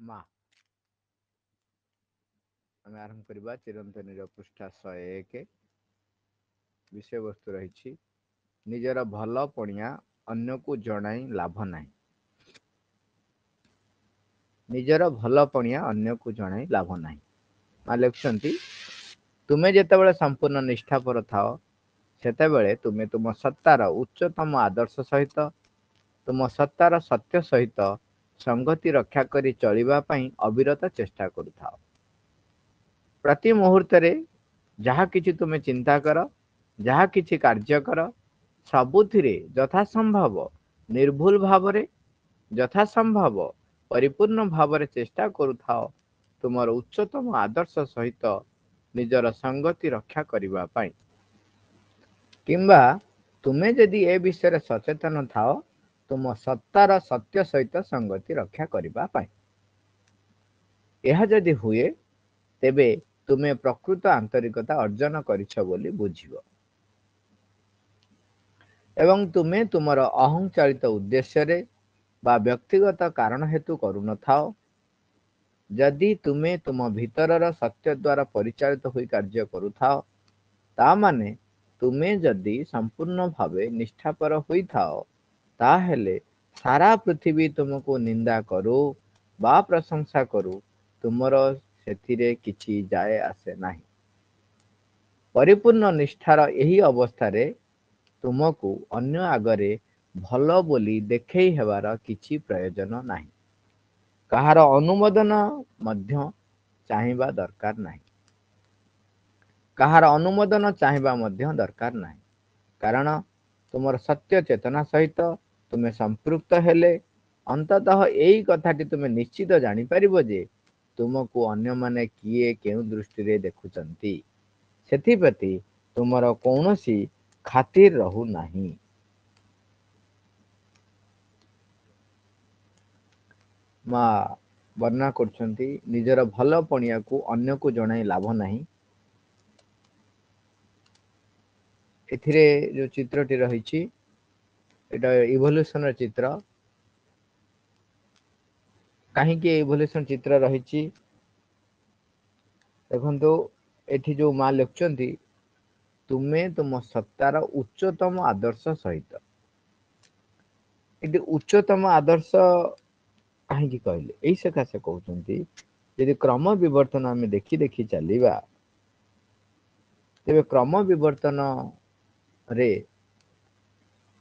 ମା ଆମେ ଆରମ୍ଭ କରିବା ଚିରନ୍ତନୀର ପୃଷ୍ଠା 101 ବିଷୟବସ୍ତୁ ରହିଛି ନିଜର ଭଲ ପଣିଆ ଅନ୍ୟକୁ ଜଣାଇ ଲାଭ ନାହିଁ। ନିଜର ଭଲ ପଣିଆ ଅନ୍ୟକୁ ଜଣାଇ ଲାଭ ନାହିଁ। ମା ଲେଖୁଛନ୍ତି ତୁମେ ଯେତେବେଳେ ସମ୍ପୂର୍ଣ୍ଣ ନିଷ୍ଠାପର ଥାଅ ସେତେବେଳେ ତୁମେ ତୁମ ସତ୍ତାର ଉଚ୍ଚତମ ଆଦର୍ଶ ସହିତ ତୁମ ସତ୍ତାର ସତ୍ୟ ସହିତ ସଂଗତି ରକ୍ଷା କରି ଚଳିବା ପାଇଁ ଅବିରତ ଚେଷ୍ଟା କରୁଥାଅ। ପ୍ରତି ମୁହୂର୍ତ୍ତରେ ଯାହା କିଛି ତୁମେ ଚିନ୍ତା କର, ଯାହା କିଛି କାର୍ଯ୍ୟ କର, ସବୁଥିରେ ଯଥାସମ୍ଭବ ନିର୍ଭୁଲ ଭାବରେ ଯଥାସମ୍ଭବ ପରିପୂର୍ଣ୍ଣ ଭାବରେ ଚେଷ୍ଟା କରୁଥାଅ ତୁମର ଉଚ୍ଚତମ ଆଦର୍ଶ ସହିତ ନିଜର ସଂଗତି ରକ୍ଷା କରିବା ପାଇଁ। କିମ୍ବା ତୁମେ ଯଦି ଏ ବିଷୟରେ ସଚେତନ ଥାଅ ତୁମ ସତ୍ତାର ସତ୍ୟ ସହିତ ସଂଗତି ରକ୍ଷା କରିବା ପାଇଁ। ଏହା ଯଦି ହୁଏ ତେବେ ତୁମେ ପ୍ରକୃତ ଆନ୍ତରିକତା ଅର୍ଜନ କରିଛ ବୋଲି ବୁଝିବ ଏବଂ ତୁମେ ତୁମର ଅହଂଚାଳିତ ଉଦ୍ଦେଶ୍ୟରେ ବା ବ୍ୟକ୍ତିଗତ କାରଣ ହେତୁ କରୁନଥାଅ। ଯଦି ତୁମେ ତୁମ ଭିତରର ସତ୍ୟ ଦ୍ୱାରା ପରିଚାଳିତ ହୋଇ କାର୍ଯ୍ୟ କରୁଥାଅ ତା ମାନେ ତୁମେ ଯଦି ସମ୍ପୂର୍ଣ୍ଣ ଭାବେ ନିଷ୍ଠାପର ହୋଇଥାଅ ତାହେଲେ ସାରା ପୃଥିବୀ ତୁମକୁ ନିନ୍ଦା କରୁ ବା ପ୍ରଶଂସା କରୁ ତୁମର ସେଥିରେ କିଛି ଯାଏ ଆସେ ନାହିଁ। ପରିପୂର୍ଣ୍ଣ ନିଷ୍ଠାର ଏହି ଅବସ୍ଥାରେ ତୁମକୁ ଅନ୍ୟ ଆଗରେ ଭଲ ବୋଲି ଦେଖେଇ ହେବାର କିଛି ପ୍ରୟୋଜନ ନାହିଁ। କାହାର ଅନୁମୋଦନ ମଧ୍ୟ ଚାହିଁବା ଦରକାର ନାହିଁ। କାହାର ଅନୁମୋଦନ ଚାହିଁବା ମଧ୍ୟ ଦରକାର ନାହିଁ। କାରଣ ତୁମର ସତ୍ୟ ଚେତନା ସହିତ ତୁମେ ସମ୍ପୃକ୍ତ ହେଲେ ଅନ୍ତତଃ ଏଇ କଥାଟି ତୁମେ ନିଶ୍ଚିତ ଜାଣିପାରିବ ଯେ ତୁମକୁ ଅନ୍ୟମାନେ କିଏ କେଉଁ ଦୃଷ୍ଟିରେ ଦେଖୁଛନ୍ତି ସେଥିପ୍ରତି ତୁମର କୌଣସି ଖାତିର ରହୁନାହିଁ। ମା ବର୍ଣ୍ଣନା କରୁଛନ୍ତି ନିଜର ଭଲ ପଣିଆକୁ ଅନ୍ୟକୁ ଜଣାଇ ଲାଭ ନାହିଁ। ଏଥିରେ ଯୋଉ ଚିତ୍ରଟି ରହିଛି ଏଟା ଇଭଲ୍ୟୁସନର ଚିତ୍ର। କାହିଁକି ଇଭଲ୍ୟୁସନ ଚିତ୍ର ରହିଛି ଦେଖନ୍ତୁ ଏଠି ଯୋଉ ମା ଲେଖୁଛନ୍ତି ତୁମେ ତୁମ ସତ୍ତାର ଉଚ୍ଚତମ ଆଦର୍ଶ ସହିତ। ଏଠି ଉଚ୍ଚତମ ଆଦର୍ଶ କାହିଁକି କହିଲେ ଏଇ ସକାଶେ କହୁଛନ୍ତି ଯଦି କ୍ରମ ବିବର୍ତ୍ତନ ଆମେ ଦେଖି ଦେଖି ଚାଲିବା ତେବେ କ୍ରମ ବିବର୍ତ୍ତନରେ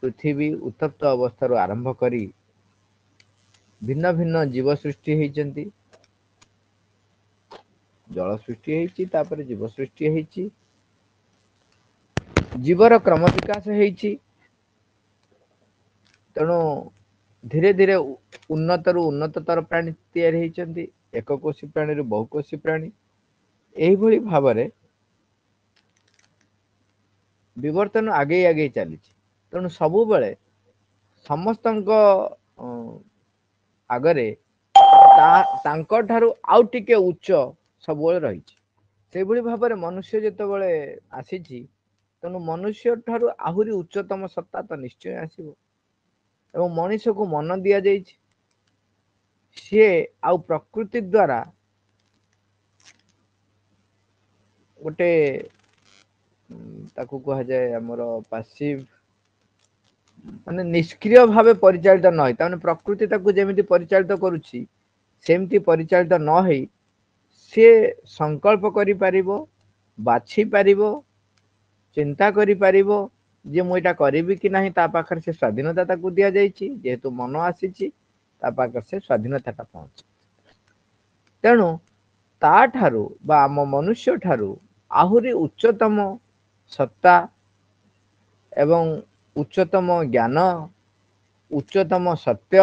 ପୃଥିବୀ ଉତ୍ତପ୍ତ ଅବସ୍ଥାରୁ ଆରମ୍ଭ କରି ଭିନ୍ନ ଭିନ୍ନ ଜୀବ ସୃଷ୍ଟି ହେଇଛନ୍ତି। ଜଳ ସୃଷ୍ଟି ହେଇଛି ତାପରେ ଜୀବ ସୃଷ୍ଟି ହେଇଛି। ଜୀବର କ୍ରମ ବିକାଶ ହେଇଛି। ତେଣୁ ଧୀରେ ଧୀରେ ଉନ୍ନତରୁ ଉନ୍ନତତର ପ୍ରାଣୀ ତିଆରି ହେଇଛନ୍ତି। ଏକକୋଷୀ ପ୍ରାଣୀରୁ ବହୁକୋଷୀ ପ୍ରାଣୀ ଏହିଭଳି ଭାବରେ ବିବର୍ତ୍ତନ ଆଗେଇ ଆଗେଇ ଚାଲିଛି। ତେଣୁ ସବୁବେଳେ ସମସ୍ତଙ୍କ ଆଗରେ ତାଙ୍କ ଠାରୁ ଆଉ ଟିକେ ଉଚ୍ଚ ସବୁବେଳେ ରହିଛି। ସେଇଭଳି ଭାବରେ ମନୁଷ୍ୟ ଯେତେବେଳେ ଆସିଛି ତେଣୁ ମନୁଷ୍ୟ ଠାରୁ ଆହୁରି ଉଚ୍ଚତମ ସତ୍ତା ତ ନିଶ୍ଚୟ ଆସିବ। ଏବଂ ମଣିଷକୁ ମନ ଦିଆଯାଇଛି ସିଏ ଆଉ ପ୍ରକୃତି ଦ୍ୱାରା ଗୋଟେ ତାକୁ କୁହାଯାଏ ଆମର ପାସିଭ ମାନେ ନିଷ୍କ୍ରିୟ ଭାବେ ପରିଚାଳିତ ନ ହେଇ ତାମାନେ ପ୍ରକୃତି ତାକୁ ଯେମିତି ପରିଚାଳିତ କରୁଛି ସେମିତି ପରିଚାଳିତ ନ ହେଇ ସିଏ ସଂକଳ୍ପ କରିପାରିବ, ବାଛି ପାରିବ, ଚିନ୍ତା କରିପାରିବ ଯେ ମୁଁ ଏଇଟା କରିବି କି ନାହିଁ ତା ପାଖରେ ସେ ସ୍ଵାଧୀନତା ତାକୁ ଦିଆଯାଇଛି। ଯେହେତୁ ମନ ଆସିଛି ତା ପାଖରେ ସେ ସ୍ଵାଧୀନତା ଟା ପହଞ୍ଚି। ତେଣୁ ତା ଠାରୁ ବା ଆମ ମନୁଷ୍ୟ ଠାରୁ ଆହୁରି ଉଚ୍ଚତମ ସତ୍ତା ଏବଂ ଉଚ୍ଚତମ ଜ୍ଞାନ, ଉଚ୍ଚତମ ସତ୍ୟ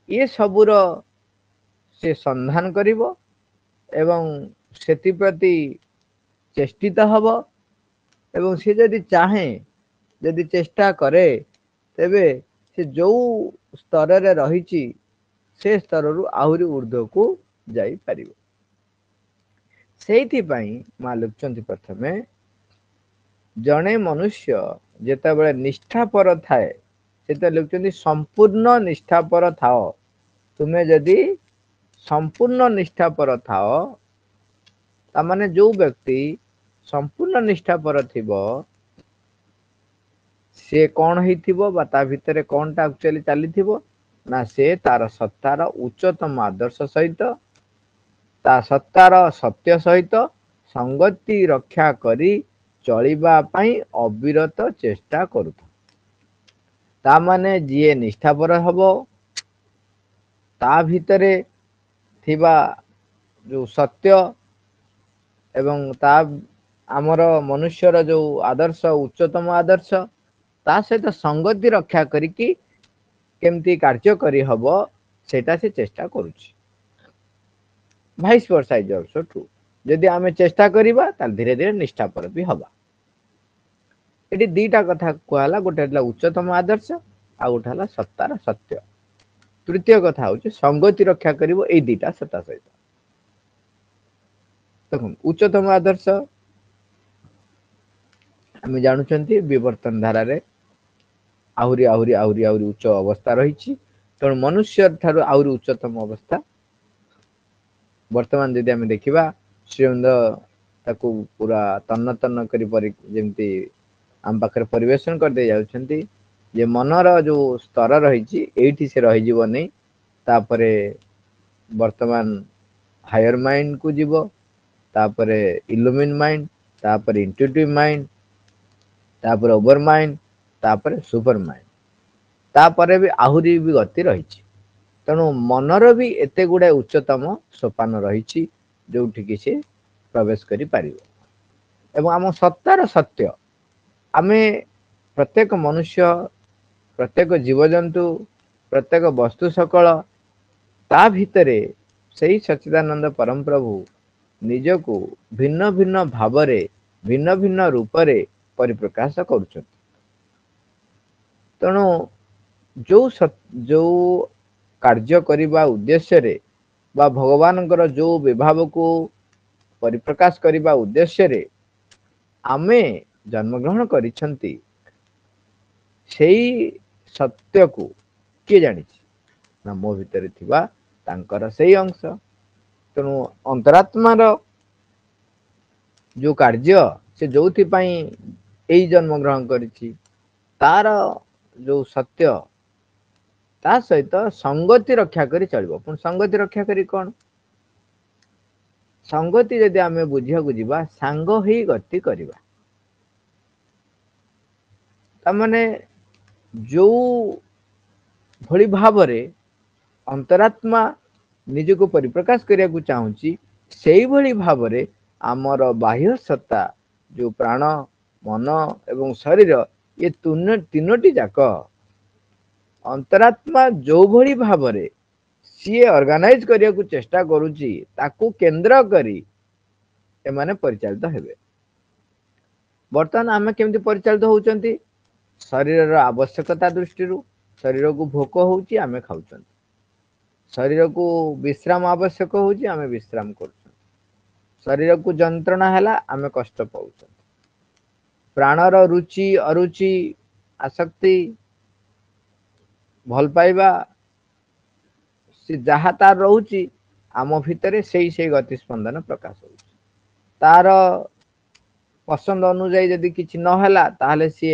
ଏ ସବୁର ସେ ସନ୍ଧାନ କରିବ ଏବଂ ସେଥିପ୍ରତି ଚେଷ୍ଟିତ ହବ ଏବଂ ସେ ଯଦି ଚାହେଁ ଯଦି ଚେଷ୍ଟା କରେ ତେବେ ସେ ଯୋଉ ସ୍ତରରେ ରହିଛି ସେ ସ୍ତରରୁ ଆହୁରି ଉର୍ଦ୍ଧ୍ୱକୁ ଯାଇପାରିବ। ସେଇଥିପାଇଁ ମା ଲେଖୁଛନ୍ତି ପ୍ରଥମେ ଜଣେ ମନୁଷ୍ୟ ଯେତେବେଳେ ନିଷ୍ଠାପର ଥାଏ ସେତେବେଳେ ଲେଖୁଛନ୍ତି ସମ୍ପୂର୍ଣ୍ଣ ନିଷ୍ଠାପର ଥାଅ ତୁମେ ଯଦି संपूर्ण निष्ठापर थाओ तामाने जो व्यक्ति संपूर्ण निष्ठापर थिबो से कौन होइथिबो बा ता भितरे कोनटा एक्चुअली चलीथिबो ना से तार सत्तार उच्चतम आदर्श सहित ता सत्तार सत्य सहित संगति रक्षा करी चलिबा पई अविरत चेष्टा करूथा ता माने जिए निष्ठापर हबो ता भितरे थिबा जो सत्य एवं ता आमर मनुष्यर जो आदर्श उच्चतम आदर्श ता सहित संगति रक्षा करिकी केमती कार्य करी हबो सेटा से चेष्टा करूची vice versa is also true यदि आमे चेष्टा करिबा ताल धीरे धीरे निष्ठा पर भी हबा एटी दीटा कथा कहला गोटे हला उच्चतम आदर्श आ गोटे हला सत्तार सत्य तृतीय कथा होची संगति रक्षा करिवो ए दीटा सत्ता सहित देखो उच्चतम आदर्श आमे जानुचंती विवर्तन धारा रे आहुरी आहुरी आहुरी आहुरी उच्च अवस्था रही तेणु मनुष्य ठारू आहुरी उच्चतम अवस्था वर्तमान यदि आम देखा श्रीअंद ताकू पूरा तन्न तन्न करी जेमती आम पाखे परिवेशन करदे जाउछंती जे मनर जो स्तर रही एठी से रही जीव नहीं तापरे वर्तमान हायर माइंड को जीव तापरे इल्यूमिन माइंड तापरे इंट्यूटिव माइंड तापरे ओवर माइंड तापरे सुपर माइंड तापरे भी आहुरी भी गति रही तेणु मनर भी एते गुडा उच्चतम सोपान रही जो से प्रवेश करि पारिबो एवं आम सत्तार सत्य आमे प्रत्येक मनुष्य प्रत्येक जीवजंतु प्रत्येक वस्तु सकल ता भितरे सही सच्चिदानंद परम प्रभु निजको भिन्न भिन्न भावरे भिन्न भिन्न रूपरे परिप्रकाश करुछथि तेणु जो कार्य करिबा उद्देश्य रे बा भगवानकर जो विभाव को परिप्रकाश करिबा उद्देश्य रे आमे जन्मग्रहण करिछंती सेई सत्य को किए जानी ना मो भितर थिबा तांकर सेई अंश तेणु अंतरात्मार जो कार्य से जोथि पई एई जन्म ग्रहण करिछि तार जो सत्य ता सहित संगति रक्षा करी चलिबो पुन संगति रक्षा करी कोन संगति यदि आमे बुझिया को जीवा सांग ही गति करिबा ता माने जो भली भावरे अंतरात्मा निजको परिप्रकाश करिया को चाहूची सेई भली भावरे आमर बाह्य सत्ता जो प्राण मन एवं शरीर ये तीनोटी जाक अंतरात्मा जो भली भावरे सी ऑर्गेनाइज करिया को चेष्टा करूची ताकू केंद्र करी एमाने परिचालित हेबे वर्तमान आमे केमती परिचालित होउचंती शरीर आवश्यकता दृष्टि शरीर को भोक होउची आमे खाउचंती शरीर को विश्राम आवश्यक होउची आमे विश्राम करूचंती शरीर को जंत्रणा हैला आमे कष्ट पाउचंती प्राणर रुचि अरुचि आसक्ति भल पाइबा से जहा तार रहुची आम भितरे से गति स्पंदन प्रकाश होउची तार पसंद अनुଯାयी यदि किछि न हैला ताहले सी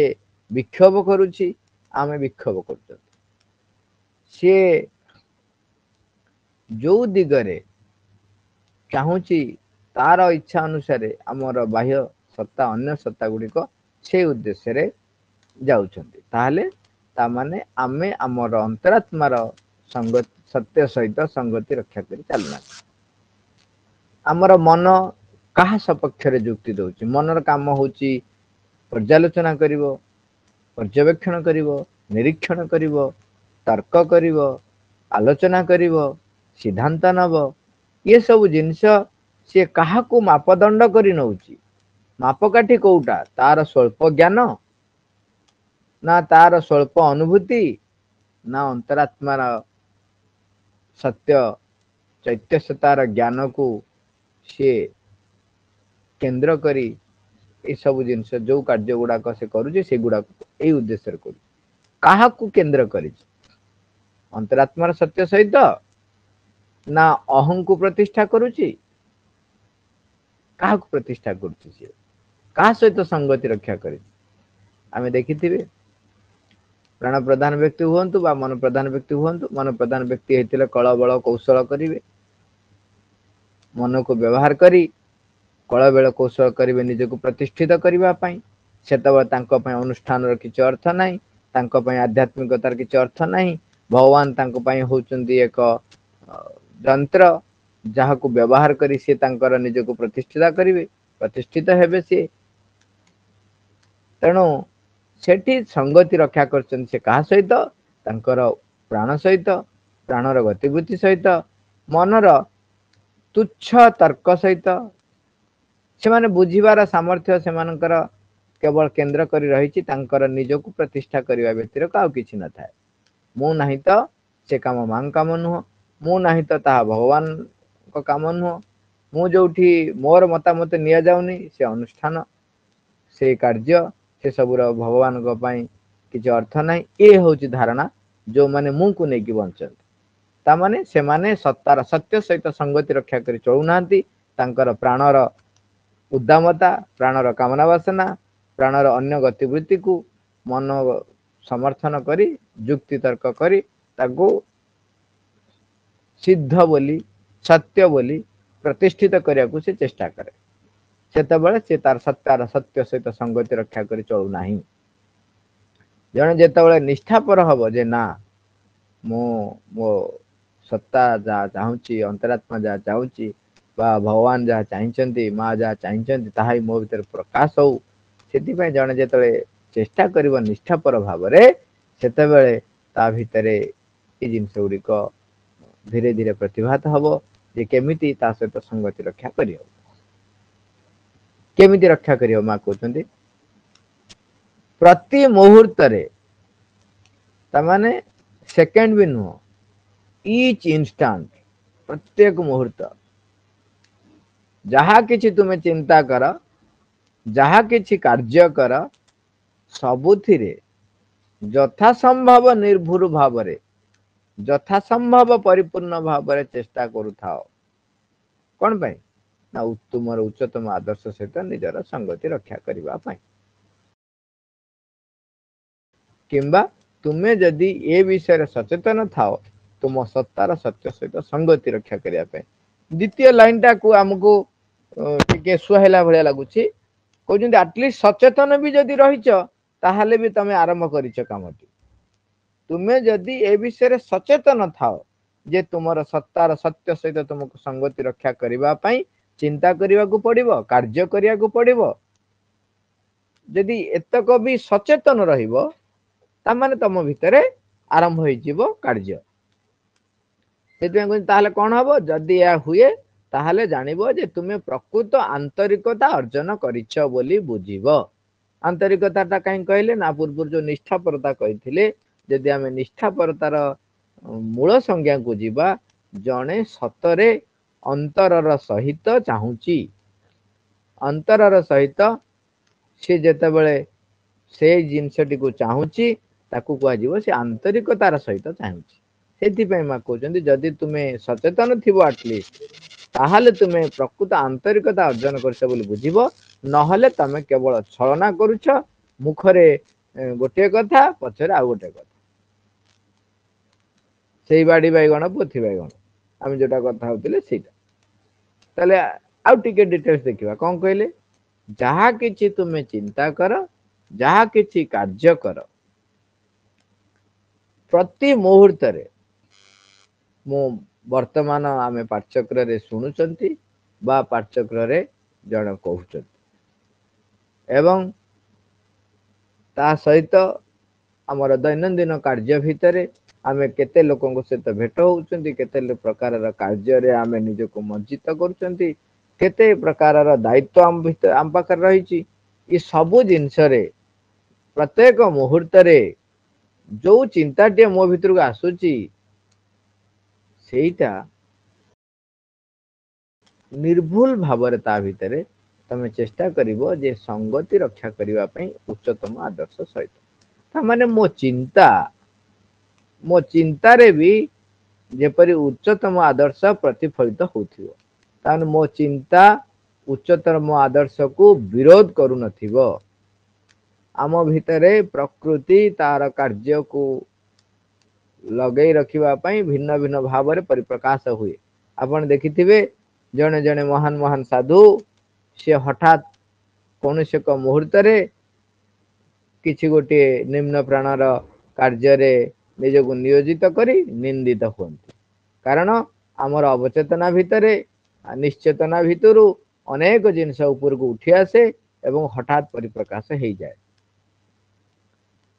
विक्षोभ करुची आमे विक्षोभ करछन सी जो दिगरे चाहूची तार इच्छा अनुसार आमर बाह्य सत्ता अन्य सत्ता गुड़िक से उद्देश्य रे जाउछंती ताहले ता माने आमे आमर अंतरात्मार संगति सत्य सहित संगति रक्षा करी चलना आमर मन कहा सपक्ष रे जुक्ति दउची मनर काम होची पर्यालोचना करिवो पर्यवेक्षण करिवो निरीक्षण करिवो तर्क करिवो आलोचना करिवो सिद्धांत नब ये सब जिनस सी कहा को मापदंड करी नउची मापकाठी कोउटा तार स्वल्प ज्ञान ना तार स्वल्प अनुभूति ना अंतरात्मार सत्य चैत्यसतार ज्ञान को सी केंद्र करी ए सब जिनस जो कार्य गुड़ाक से करुचे से गुड़ाक ए उद्देश्य करू कहा को केंद्र करी अंतरात्मार सत्य सहित ना अहं को प्रतिष्ठा करुची काहा को प्रतिष्ठा करुची से कहा सहित संगति रक्षा करी आमे देखिथिबे प्राण प्रधान व्यक्ति हुअन्तु बा मन प्रधान व्यक्ति हुअन्तु मन प्रधान व्यक्ति हेतिले कळ बळ कौशल करिवे मन को व्यवहार करी कळ बेळ कौशल करिवे निज को प्रतिष्ठित करिवा पई सेतबे तांको पई अनुष्ठान र किछ अर्थ नाही तांको पई आध्यात्मिकतार किछ अर्थ नाही भगवान तांको पई होचंदी एक यंत्र जहा को व्यवहार करी से तांकर निज को प्रतिष्ठित हेबे से तेणु सेठी संगति रक्षा करछन से कहा सहित तांकर प्राण सहित प्राणर गतिविधि सहित मनर तुच्छ तर्क सहित से माने बुझिबार सामर्थ्य से मानकर केवल केंद्र करी रही तांकर निज को प्रतिष्ठा करने व्यतिरिक्त आउ किछि न थाए मु नहीं तो से काम मां काम नुह मु नहीं तो ता भगवान को काम नुह मु जोठी मोर मतामत निया जाउनी से अनुष्ठान से कार्य से सबुर भगवान को पई किछि अर्थ नाही ए होची धारणा जो माने मु को नेकी बंचन ता माने से माने सत्तार सत्य सहित संगति रक्षा करी चलु नांती तांकर प्राणर उद्दामता प्राणर कामना वासना प्राणर अन्य गतिवृत्ति को मन समर्थन करी युक्ति तर्क करी ताको सिद्ध बोली सत्य बोली प्रतिष्ठित करिया को से चेष्टा करे सेतबेले से तार सत्यार सत्य सहित संगति रक्षा करी चलु नाही जने जेतबेले निष्ठापर हबो जे ना मो सत्ता जा चाहूची अंतरात्मा जा चाहूची बा भगवान जहाँ चाहिंचंती माँ जहाँ चाहिंचंती ताहाई मो भीतर प्रकाश हो सेति पय जने जेतबेले चेष्टा करिवो निष्ठापर भावरे सेतबेले ता भितरे ए जिंस गुड़िक धीरे धीरे प्रतिभात हबो जे केमिति ता सहित संगति रक्षा करियो केमिति रक्षा करियो माँ कहउचंती प्रति मुहूर्त रे ता माने सेकंड भी नुह ईच इंस्टेंट प्रत्येक मुहूर्त जहा किछि तुमे चिंता कर जहा किछि कार्य कर सबुथिरे यथा संभव निर्भुर भावरे यथा संभव परिपूर्ण भावरे चेष्टा करूथाओ कौन पाई ना तुमर उच्चतम आदर्श सहित निजर संगति रक्षा करबा पाई किंबा तुमे जदि ए विषय सचेतन थाओ तुम सत्तार सत्य सहित संगति रक्षा करबा पाई द्वितीय लाइन टा को हमको टिके सुहेला भलिया लागुची कहउचंदी एटलीस्ट सचेतन भी जदि रहिच ताहाले भी तमे आरंभ करिच कामटी तुमे जदि ए विषय सचेतन थाओ जे तुमर सत्तार सत्य सहित तुमको संगति रक्षा करबा पई चिंता करबा को पड़िबो कार्य करिया को पड़िबो जदि एतक भी सचेतन रहिबो ता माने तम भितरे आरंभ होई जीवो कार्य सेति ताहले कोन हबो जदि या हुए ताहले जानिबो जे तुमे प्रकृत आंतरिकता अर्जन करिछ बोली बुझिबो आंतरिकता ता कहीं कहले ना पूर्व जो निष्ठापरता कहिथिले जदि आमे निष्ठापरतार मूल संज्ञा को जीवा जणे सतरे अंतरर सहित चाहूची अंतरर सहित से जेतेबेले से जिनसटी को चाहूची ताकू कुआ जीवो से आंतरिकतार सहित चाहूची सेति पय मा कहउचंदी जदि तुमे सचेतन थिबो एटलीस्ट ताहाले तुमे प्रकृत आंतरिकता अर्जन करछ बोली बुझिबो नहले तमे केवल छलना करूछ मुखरे गोटे कथा पछरे आ गोटे कथा सेई बाड़ी बैगण पोथी बैगण आमे जोटा कथा होतिले सेटा तले आउ टिके डिटेल्स देखिबा कोन कहले जहा किछि तुमे चिंता कर जहा किछि कार्य कर प्रति मुहूर्त रे मो वर्तमान आमे पाठचक्र रे सुनुचंती बा पाठचक्र रे जण कहउचंती एवं ता सहित हमर दैनंदिन कार्य भितरे आमे केते लोकन सहित भेट होउचंती केते प्रकार कार्य रे आमे निज को मर्जित करूचंती केते प्रकार दायित्व आम पाखर रही ये सबु जिनस रे प्रत्येक मुहूर्त रे जो चिंता टे मो भीतर को आसुची सेटा निर्भुल भावरे ता भितरे तमे चेष्टा करिवो जे संगति रक्षा करिवा पई उच्चतम आदर्श सहित ता माने मो चिंता रे भी जेपरि उच्चतम आदर्श प्रतिफलित होथिबो तान मो चिंता उच्चतम आदर्श को विरोध करू नथिबो आम भितरे प्रकृति तार कार्य को लगई रखिबा पई भिन्न भिन्न भाव रे परिप्रकाश हुए आपण देखिथिबे जने जने महान महान साधु से हठात कौन से एक मुहूर्त रे किछि गोटे निम्न प्राणर कार्य रे निजको नियोजित करी निंदित हुअन्ति कारण आमर अवचेतना भितरे निश्चेतना भितरु अनेक जिनस ऊपर को उठी आसे एवं हठात परिप्रकाश हो जाए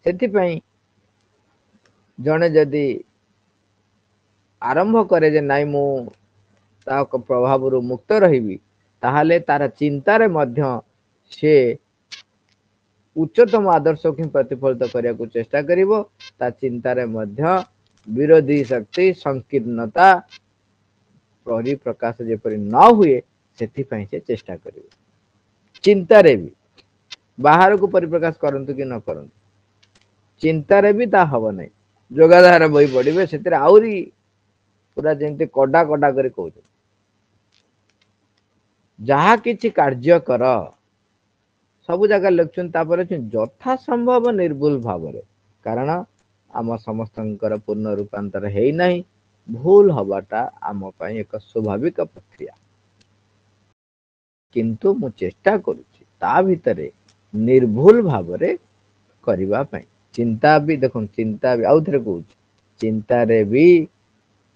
सेति पई जने जदि आरंभ करे जे नाई मु ता प्रभाव रु मुक्त रहिबी ताहाले तार चिंता रे मध्य से उच्चतम आदर्श को प्रतिफलित करने को चेष्टा करिवो ता चिंता रे मध्य विरोधी शक्ति संकीर्णता परिप्रकाश जेपरि न हुए सेति पई से चेष्टा करिवो चिंता रे भी बाहर को परिप्रकाश करंतु कि न करंतु चिंता रे भी ता हबो नै जोगाधार बही पड़िबे सेतिर आउरी पूरा जेंति कड़ा कड़ा करे कहू जहा किछि कार्य कर सब जगह लिखुन यथा संभव निर्भुल भाव कारण आम समस्तंकर पूर्ण रूपांतर है नहीं भूल हवाटा आम पाई एक स्वाभाविक प्रक्रिया किंतु मु चेष्टा करुछि ता भितरे निर्भुल भाव करबा पई चिंता भी देखो चिंता भी आउ थरे कहू चिंता रे भी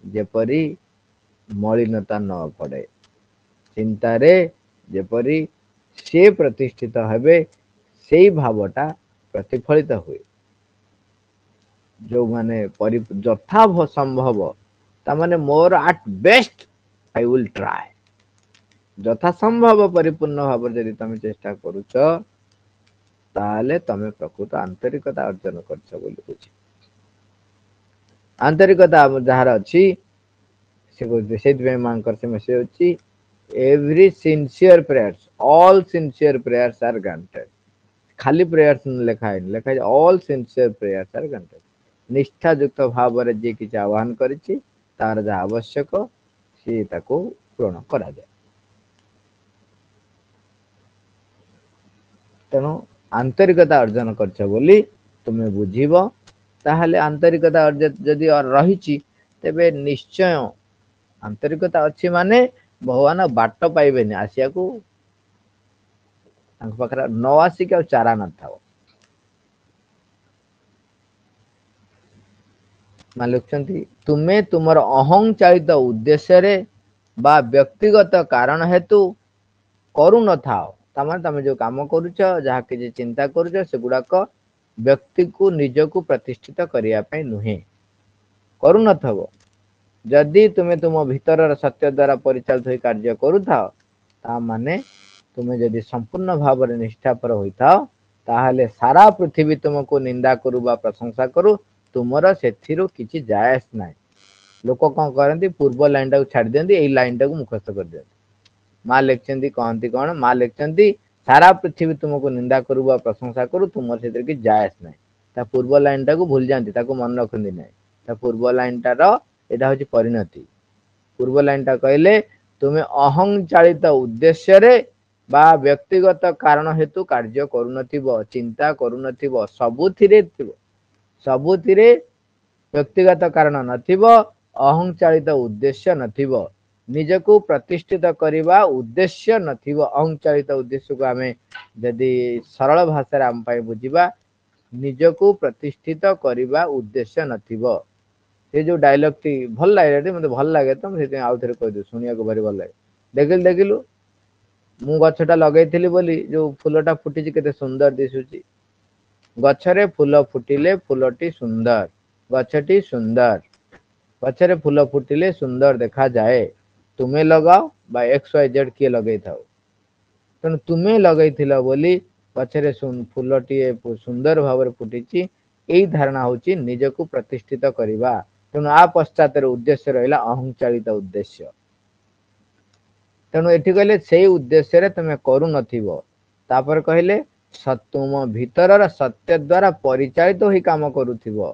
जेपरी मलिनता न पड़े चिंता रे जेपरी से प्रतिष्ठित हेबे से भावटा प्रतिफलित हुए जो माने यथा संभव ता माने more at best I will try यथा संभव परिपूर्ण भाव जदि तमे चेष्टा करूछ ताले तमे प्रकृत आंतरिकता अर्जन करछ बोली बुझी आंतरिकता जहार अछि से मांकर से मेसेज अछि every sincere prayers all sincere prayers are granted खाली prayers लिखा है all sincere prayers are granted निष्ठा युक्त भाव रे जे कि आह्वान करिछि तार जा आवश्यक से ताको पूर्ण करा जाय तेणु आंतरिकता अर्जन करछ बोली तुमे बुझीबो ताहले आंतरिकता जदि रहिछि तेबे निश्चय आंतरिकता अच्छी माने भगवान बाट पाइबेनि आसिया को पाखरा न आसिक चारा न था मान लिखुंती तुमे तुमर अहं चालित उद्देश्य रे बा व्यक्तिगत कारण हेतु करू न थाओ तमाने तमे जो काम करूछ जहा कि चिंता करूछ से गुडाक व्यक्ति को निज को प्रतिष्ठित करिया पई नुहे करू न थबो जदि तुमे तुम भीतर सत्य द्वारा परिचालित होई कार्य करूथाओ ता माने तुमे जदि संपूर्ण भाव रे निष्ठापर होइथाओ ताहले सारा पृथ्वी तुमको निंदा करू बा प्रशंसा करू तुमर सेथिरो किछि जायस नाही लोक कौन करती पूर्व लाइन टाक छाड़ दियंती एई लाइन टाक मुखस्त कर दियंती माँ लिखचंती कहती कौन माँ लिखचंती सारा पृथ्वी तुमको निंदा करू बा प्रशंसा करू तुमर सेथिरो किछि जायस नाही ता पूर्व लाइन टाक भूल जांती ताको मन रखंती नाही ता पूर्व लाइन टार एटा होची परिणति पूर्व लाइन टा कहले तुमे अहं चालित उद्देश्य रे बा व्यक्तिगत कारण हेतु कार्य करू नथिबो चिंता करू नथिबो सबुथिरे व्यक्तिगत कारण नथिबो अहं चालित उद्देश्य नथिबो निजको प्रतिष्ठित करिबा उद्देश्य नथिबो अहं चालित उद्देश्य को आमे यदि सरल भाषा रे आम पाई बुझिबा निजको प्रतिष्ठित करिबा उद्देश्य नथिबो ये जो डायलॉग टी भल लागे मते भल लागे तो से आउ थरे कह दे सुनिया को भारी भल लागे देखिलु मु गछटा लगैथिली बोली जो फूलटा फुटिछि केते सुंदर दिसुछि गछरे फूल फुटिले फूलटी सुंदर गछटी सुंदर गछरे फूल फुटिले सुंदर देखा जाए तुमे लगाओ बा एक्स वाई जेड किए लगै थाओ तेणु तुमे लगैथिल बोली गछरे फूलटी सुंदर भाव फुटिछि एई धारणा होची निजको प्रतिष्ठित करिबा तेणु आ पश्चात उद्देश्य रहिला अहं चालित उद्देश्य तेणु एठी कहले से उद्देश्य रे तुमे करू नथिबो तापर कहले तुम भीतर सत्य द्वारा परिचालित होई काम करूथिबो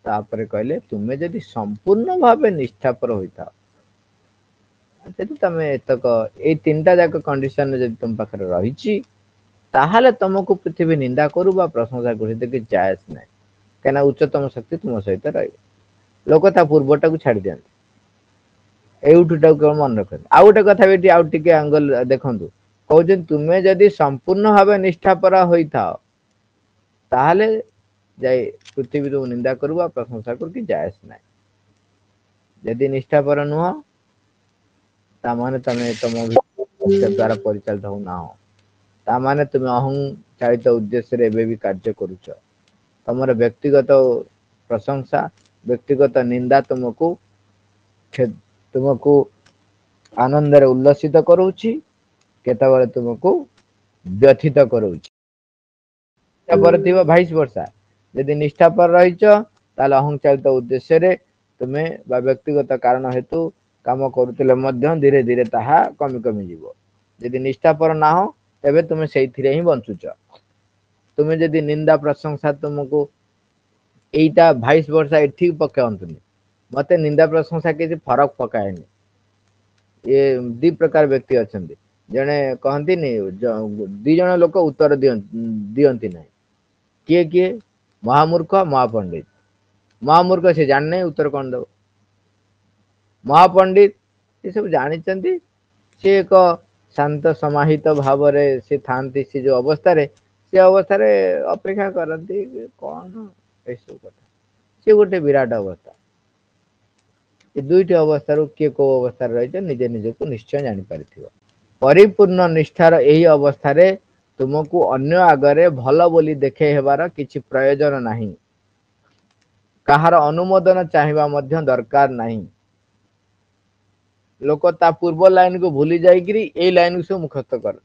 तापर कहले तुमे जदि संपूर्ण भावे निष्ठापर होता जदि तुम एतक ए तीनटा जाक कंडीशन जदि तुम पाखरे रही ताहले तुमको पृथ्वी निंदा करू बा प्रशंसा करू कि जायज ना कहीं उच्चतम शक्ति तुम सहित रही लोक ता पूर्वटा को छाड़ दियंती एउठुटा केवल मन रखते आउ गोटे कथा भी आउ टिके एंगल देखंतु कहते तुमे जदि संपूर्ण भाव निष्ठापर होता ताहले जाई पृथ्वी तुम निंदा करू बा प्रशंसा करू कि जायज ना यदि निष्ठापर नुह तामाने तमे तुम द्वारा परिचालित हो ना हो तामाने तुम अहं चालित उद्देश्य रे एबे भी कार्य करूछ तमर व्यक्तिगत प्रशंसा व्यक्तिगत निंदा तुमको आनंद रे उल्लसित करूची केतबेले तुमको व्यथित करूची पर थिबा 22 वर्षा यदि निष्ठा पर रहिच ताले अहं चालित उद्देश्य रे तुमे बा व्यक्तिगत कारण हेतु काम करूतिले मध्य धीरे धीरे ताहा कमी कमी जीवो यदि निष्ठा पर ना हो तबे तुमे सेइथिरे ही बंचुच तुमे यदि निंदा प्रशंसा तुमको एटा 22 वर्षा एठी पकाउंतनी मते निंदा प्रशंसा किसी फरक पकाएनी ये दी प्रकार व्यक्ति अछंती जने कहंती नि दी जण लोक उत्तर दियंती नहीं किए किए महामूर्ख महापंडित महामूर्ख से जानने उत्तर कौन दो महापंडित ये सब जानी से एक शांत समाहित भाव से थांती से जो अवस्था रे से अवस्था रे अपेक्षा करती कौन ऐसा कथा से गोटे विराट अवस्था ये दुईटी अवस्था किए को अवस्था रही निजे निजे को निश्चय जानी पारिथिबो परिपूर्ण निष्ठार यही अवस्था रे तुमको अन्य आगरे भल बोली देखे हेबार किछि प्रयोजन नहीं कहार अनुमोदन चाहिबा मध्य दरकार नहीं लोक ता पूर्व लाइन को भूली जाइकरी ए लाइन को मुखस्त कर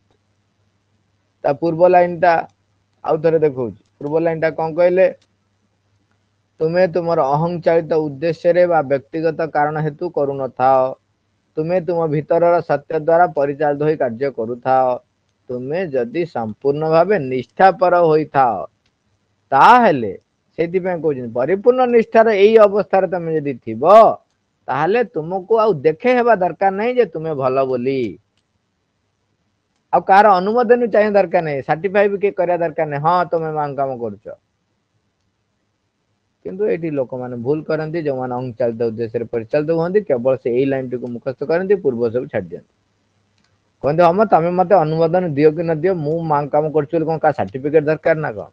ता पूर्व लाइन ता आउ थरे देखौ पूर्व लाइन ता कोन कहले तुमे तुमर अहं चालित उद्देश्य रे बा व्यक्तिगत कारण हेतु करू न थाओ तुमे तुम भीतर सत्य द्वारा परिचालित होई कार्य करू थाओ तुमे जदि संपूर्ण भावे निष्ठा पर होई थाओ ताहेले सेति पे कहउछन परिपूर्ण निष्ठार एई अवस्था रे तुमे जदि थिबो ताहले तुमको आउ देखे हेबा दरकार नहीं जे तुमे भलो बोली आ कार अनुमोदन चाहिए दरकार नहीं सर्टिफाई भी के करिया दरकार नहीं हां तुमे मान काम करछ किंतु एटी लोक माने भूल करंती जो माने अंग चालित उद्देश्य रे परिचालित होंती केवल से एई लाइन को मुखस्त करंती पूर्व सब छाड़ दियंती कहते हम तमे मते अनुमोदन दियो कि न दियो मु मान काम करछु कोन का सर्टिफिकेट दरकार ना कोन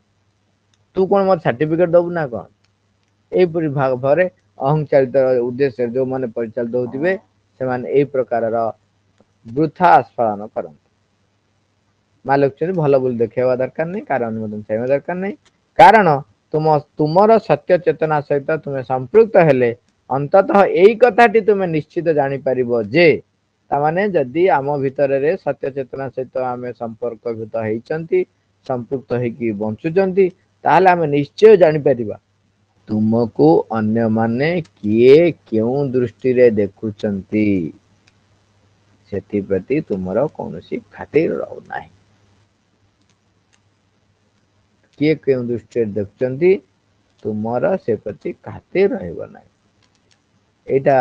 तू कोन मत सर्टिफिकेट दबु ना कोन एई परि भाग भरे अहं चालित उद्देश्य जो माने परिचालित होतिबे से माने एई प्रकार रा वृथा आस्फालन करन मालिक चली भलो बोल देखेवा दरकार नहीं कारण अनुमोदन चाहिए दरकार नहीं कारण तुमर सत्य चेतना सहित तुमे संपृक्त हेले अंततः एई कथाटी तुमे निश्चित जानि परिबो जे तामाने जदि आम भितर रे सत्य चेतना सहित आमे संपर्क भूत हेइचंती संपृक्त हेकी बंचुचंती ताहले आमे निश्चय जानि परिबा तुमको अन्य माने किए क्यों दृष्टि रे देखुचंती सेति प्रति तुमरो कोनोसी खातिर रहउ नाही किए क्यों दृष्टि रे देखुचंती तुमरो से प्रति खातिर रहइबो नाही एटा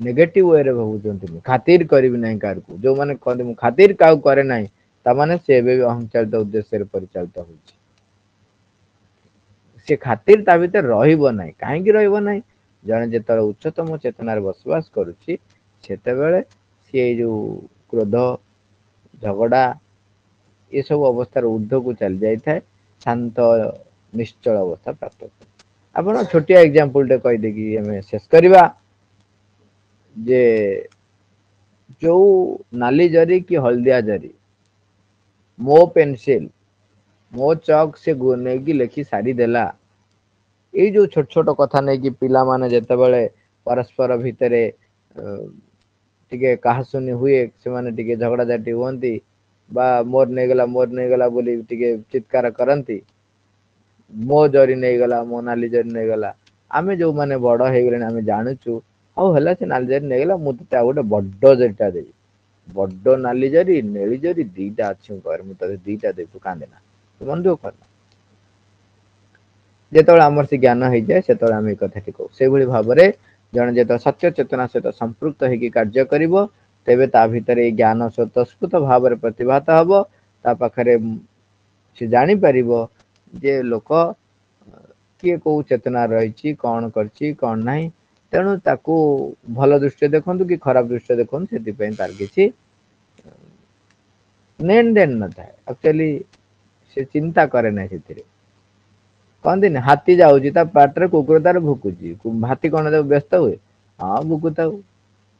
नेगेटिव वे रे भाबुचंती खातिर करबी नाही कार को जो माने कहते मु खातिर काउ करे नाही ता माने से बे अहंचालित उद्देश्य रे परिचालित होउची से खातिर ता भीतर रहिबो नाही काहे कि रहिबो नाही जने जेतर उच्चतम चेतना रे बसवास करूची सेते बेले से जो क्रोध झगड़ा ये सब अवस्था ऊर्ध्व को चल जाई थाए शांत निश्चल अवस्था प्राप्त आपण छोटिया एग्जांपल टे कहि देकी हमें शेष करबा जे जो नाली जरी की हल्दिया जरी मो पेंसिल मो चौक से गुने की लेखी सारी देला ये जो छोट छोट कथा नहीं कि पिला माने जते बेले परस्पर भितरे टिके कहासुनी हुए से माने टिके झगड़ा झाटी होंती बा मोर नहीं गला बोली टिके चित्कार करंती मो जरी नहीं गला मो नाली जरी नहीं गला आमे जो माने बड़ हे गले आमे जानूचू आउ हला से नाली जरी नहीं गला मु तते आ गोटे बड्ड जरीटा देबी बड्ड नाली जरी नेली जरी दीटा अछि घर मु तते दीटा दे तू कांदे ना तू मन दुख कर ଯେତେବେଳେ ଆମର ସେ ଜ୍ଞାନ ହେଇଯାଏ ସେତେବେଳେ ଆମେ ଏଇ କଥାଟି କହୁ। ସେଇଭଳି ଭାବରେ ଜଣେ ଯେତେବେଳେ ସତ୍ୟ ଚେତନା ସହିତ ସମ୍ପୃକ୍ତ ହେଇକି କାର୍ଯ୍ୟ କରିବ, ତେବେ ତା ଭିତରେ ଏଇ ଜ୍ଞାନ ସ୍ୱତଃସ୍ଫୂର୍ତ୍ତ ଭାବରେ ପ୍ରତିଭାତ ହବ। ତା ପାଖରେ ସେ ଜାଣିପାରିବ ଯେ ଲୋକ କିଏ କୋଉ ଚେତନା ରହିଛି, କଣ କରିଛି କଣ ନାହିଁ। ତେଣୁ ତାକୁ ଭଲ ଦୃଷ୍ଟିରେ ଦେଖନ୍ତୁ କି ଖରାପ ଦୃଷ୍ଟିରେ ଦେଖନ୍ତୁ, ସେଥିପାଇଁ ତାର କିଛି ନେଣ ଦେଣ ନଥାଏ। ଆକ୍ଚୁଆଲି ସେ ଚିନ୍ତା କରେ ନାହିଁ ସେଥିରେ। କହନ୍ତିନି ହାତୀ ଯାଉଛି ତା ପାଟରେ କୁକୁର ତାର ଭୁକୁଛି, ହାତୀ କଣ ତାକୁ ବ୍ୟସ୍ତ ହୁଏ? ହଁ ଭୁକୁଥାଉ।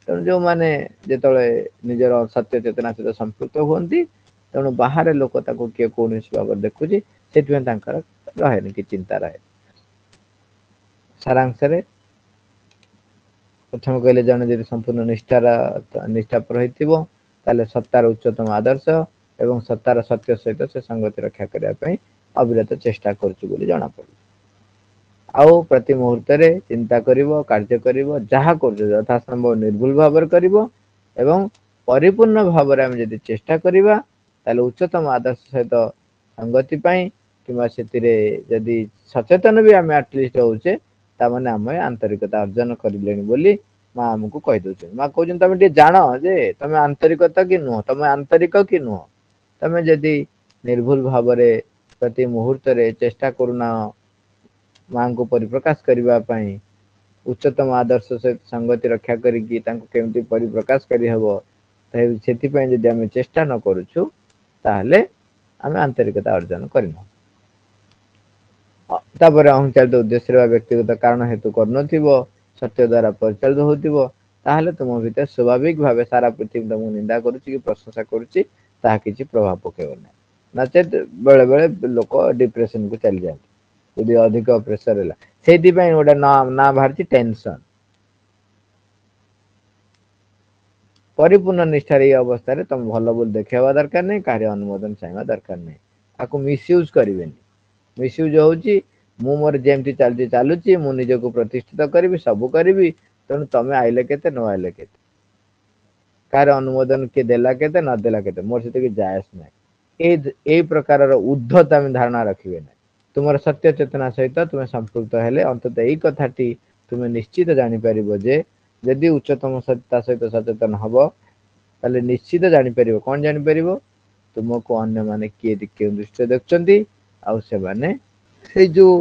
ତେଣୁ ଯୋଉମାନେ ଯେତେବେଳେ ନିଜର ସତ୍ୟ ଚେତନା ସହିତ ସମ୍ପୃକ୍ତ ହୁଅନ୍ତି, ତେଣୁ ବାହାରେ ଲୋକ ତାକୁ କିଏ କୌଣସି ଭାବରେ ଦେଖୁଛି, ସେଥିପାଇଁ ତାଙ୍କର ରହେନି କି ଚିନ୍ତା ରହେ। ସାରାଂଶରେ ପ୍ରଥମେ କହିଲେ ଜଣେ ଯଦି ସମ୍ପୂର୍ଣ୍ଣ ନିଷ୍ଠାପର ହେଇଥିବ, ତାହେଲେ ସତାର ଉଚ୍ଚତମ ଆଦର୍ଶ ଏବଂ ସତାର ସତ୍ୟ ସହିତ ସେ ସଂଗତି ରକ୍ଷା କରିବା ପାଇଁ ଅବିରତ ଚେଷ୍ଟା କରୁଛି ବୋଲି ଜଣା ପଡୁଛି। ଆଉ ପ୍ରତି ମୁହୂର୍ତ୍ତରେ ଚିନ୍ତା କରିବ, କାର୍ଯ୍ୟ କରିବ, ଯାହା କରୁଛ ଯଥାସମ୍ଭବ ନିର୍ଭୁଲ ଭାବରେ କରିବ। ଏବଂ ପରିପୂର୍ଣ୍ଣ ଭାବରେ ଆମେ ଯଦି ଚେଷ୍ଟା କରିବା, ତାହେଲେ ଉଚ୍ଚତମ ଆଦର୍ଶ ସହିତ ସଙ୍ଗତି ପାଇଁ କିମ୍ବା ସେଥିରେ ଯଦି ସଚେତନ ବି ଆମେ ଆଟଲିଷ୍ଟ ହଉଛେ, ତାମାନେ ଆମେ ଆନ୍ତରିକତା ଅର୍ଜନ କରିଲେଣି ବୋଲି ମା ଆମକୁ କହିଦଉଛନ୍ତି। ମା କହୁଛନ୍ତି ତମେ ଟିକେ ଜାଣ ଯେ ତମେ ଆନ୍ତରିକତା କି ନୁହଁ, ତମେ ଆନ୍ତରିକ କି ନୁହଁ। ତମେ ଯଦି ନିର୍ଭୁଲ ଭାବରେ ପ୍ରତି ମୁହୂର୍ତ୍ତରେ ଚେଷ୍ଟା କରୁନାହ ମାଙ୍କୁ ପରିପ୍ରକାଶ କରିବା ପାଇଁ, ଉଚ୍ଚତମ ଆଦର୍ଶ ସହିତ ସଂଗତି ରକ୍ଷା କରିକି ତାଙ୍କୁ କେମିତି ପରିପ୍ରକାଶ କରିହବ, ସେଥିପାଇଁ ଯଦି ଆମେ ଚେଷ୍ଟା ନ କରୁଛୁ, ତାହେଲେ ଆମେ ଆନ୍ତରିକତା ଅର୍ଜନ କରିନାହୁ। ତାପରେ ଅହଂଚାଳିତ ଉଦ୍ଦେଶ୍ୟରେ ବା ବ୍ୟକ୍ତିଗତ କାରଣ ହେତୁ କରୁନଥିବ, ସତ୍ୟ ଦ୍ଵାରା ପରିଚାଳିତ ହଉଥିବ, ତାହେଲେ ତୁମ ଭିତରେ ସ୍ୱାଭାବିକ ଭାବେ ସାରା ପୃଥିବୀ ତମକୁ ନିନ୍ଦା କରୁଛି କି ପ୍ରଶଂସା କରୁଛି, ତାହା କିଛି ପ୍ରଭାବ ପକେଇବ ନାହିଁ। ନଚେତ ବେଳେ ବେଳେ ଲୋକ ଡିପ୍ରେସନ କୁ ଚାଲିଯାଆନ୍ତି ଯଦି ଅଧିକ ପ୍ରେସର ହେଲା। ସେଇଥିପାଇଁ ଗୋଟେ ନା ବାହାରିଛି ଟେନସନ। ପରିପୂର୍ଣ୍ଣ ନିଷ୍ଠାର ଏଇ ଅବସ୍ଥାରେ ତମେ ଭଲ ବୋଲି ଦେଖେଇବା ଦରକାର ନାହିଁ, କାହାରି ଅନୁମୋଦନ ଚାହିଁବା ଦରକାର ନାହିଁ। ତାକୁ ମିସୟୁଜ କରିବେନି। ମିସୟୁଜ ହଉଛି ମୁଁ ମୋର ଯେମିତି ଚାଲିଛି ଚାଲୁଛି, ମୁଁ ନିଜକୁ ପ୍ରତିଷ୍ଠିତ କରିବି, ସବୁ କରିବି, ତେଣୁ ତମେ ଆଇଲେ କେତେ ନ ଆଇଲେ କେତେ, କାହାର ଅନୁମୋଦନ କିଏ ଦେଲା କେତେ ନଦେଲା କେତେ, ମୋର ସେତିକି ଯାଏଆସ ନାହିଁ। ଏଇ ପ୍ରକାରର ଉଦ୍ଧତ ଆମେ ଧାରଣା ରଖିବେ ନାହିଁ। ତୁମର ସତ୍ୟ ଚେତନା ସହିତ ତୁମେ ସମ୍ପୃକ୍ତ ହେଲେ ଅନ୍ତତଃ ଏଇ କଥାଟି ତୁମେ ନିଶ୍ଚିତ ଜାଣିପାରିବ ଯେ ଯଦି ଉଚ୍ଚତମ ସତ୍ତା ସହିତ ସଚେତନ ହବ, ତାହେଲେ ନିଶ୍ଚିତ ଜାଣିପାରିବ। କଣ ଜାଣିପାରିବ? ତୁମକୁ ଅନ୍ୟମାନେ କିଏ କେଉଁ ଦୃଷ୍ଟିରେ ଦେଖୁଛନ୍ତି, ଆଉ ସେମାନେ ସେଇ ଯୋଉ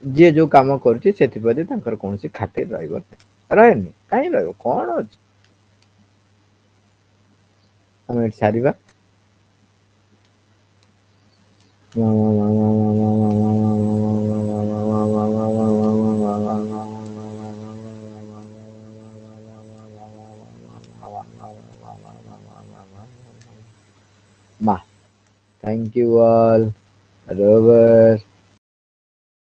ଯିଏ ଯୋଉ କାମ କରୁଛି ସେଥିପ୍ରତି ତାଙ୍କର କୌଣସି ଖାତିର ରହିବ ନାହିଁ। ରହେନି କାହିଁ ରହିବ, କଣ ଅଛି। ଆମେ ଏଠି ସାରିବା। Ma. Thank you all. Robert.